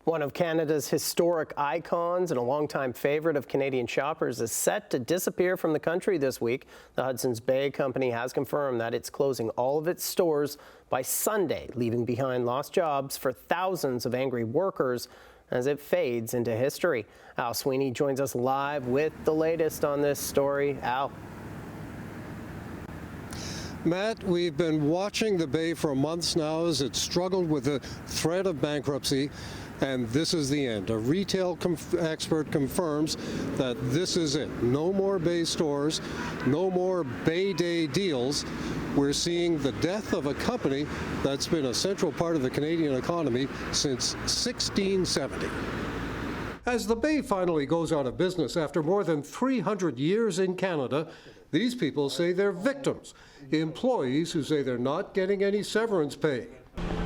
One of Canada's historic icons and a longtime favorite of Canadian shoppers is set to disappear from the country this week. The Hudson's Bay Company has confirmed that it's closing all of its stores by Sunday, leaving behind lost jobs for thousands of angry workers as it fades into history. Al Sweeney joins us live with the latest on this story. Al. Matt, we've been watching the Bay for months now as it struggled with the threat of bankruptcy. And this is the end. A retail expert confirms that this is it. No more Bay stores, no more Bay Day deals. We're seeing the death of a company that's been a central part of the Canadian economy since 1670. As the Bay finally goes out of business after more than 300 years in Canada, these people say they're victims, employees who say they're not getting any severance pay.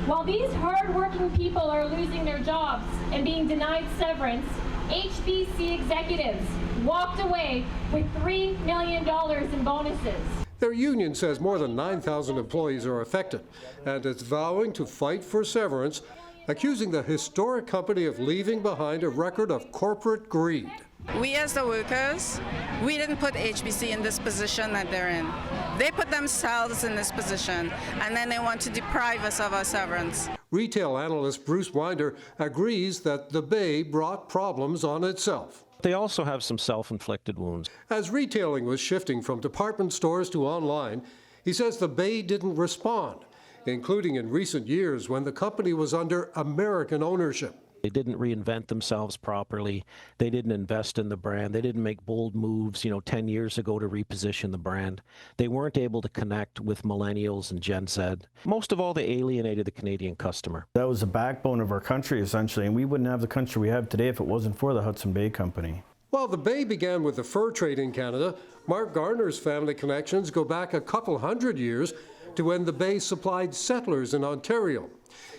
While these hard-working people are losing their jobs and being denied severance, HBC executives walked away with $3 million in bonuses. Their union says more than 9,000 employees are affected, and it's vowing to fight for severance, accusing the historic company of leaving behind a record of corporate greed. We as the workers, we didn't put HBC in this position that they're in. They put themselves in this position, and then they want to deprive us of our severance. Retail analyst Bruce Winder agrees that the Bay brought problems on itself. They also have some self-inflicted wounds. As retailing was shifting from department stores to online, he says the Bay didn't respond, including in recent years when the company was under American ownership. They didn't reinvent themselves properly. They didn't invest in the brand. They didn't make bold moves, 10 years ago to reposition the brand. They weren't able to connect with millennials and Gen Z. Most of all, they alienated the Canadian customer. That was the backbone of our country, essentially, and we wouldn't have the country we have today if it wasn't for the Hudson Bay Company. While the Bay began with the fur trade in Canada, Mark Garner's family connections go back a couple hundred years to when the Bay supplied settlers in Ontario.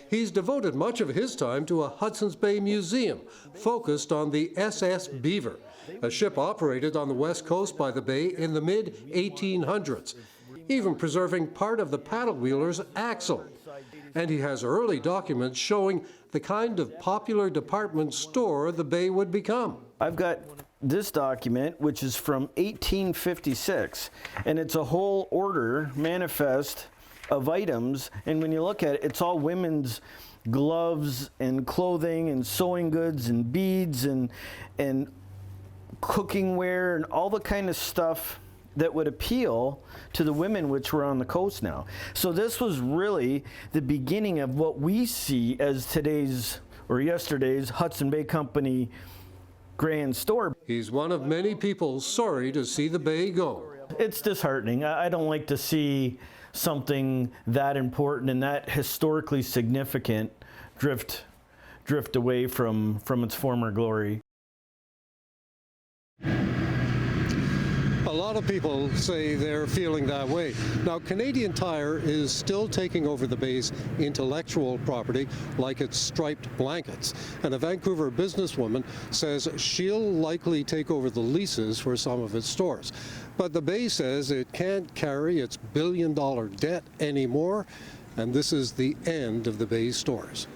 He's devoted much of his time to a Hudson's Bay museum focused on the SS Beaver, a ship operated on the west coast by the Bay in the mid-1800s, even preserving part of the paddle wheeler's axle. And he has early documents showing the kind of popular department store the Bay would become. I've got this document, which is from 1856, and it's a whole order manifest of items, and when you look at it, it's all women's gloves and clothing and sewing goods and beads and cooking ware and all the kind of stuff that would appeal to the women which were on the coast now. So this was really the beginning of what we see as today's or yesterday's Hudson Bay Company grand store. He's one of many people sorry to see the Bay go. It's disheartening. I don't like to see something that important and that historically significant drift away from its former glory. A lot of people say they're feeling that way. Now, Canadian Tire is still taking over the Bay's intellectual property, like its striped blankets. And a Vancouver businesswoman says she'll likely take over the leases for some of its stores. But the Bay says it can't carry its billion-dollar debt anymore, and this is the end of the Bay's stores.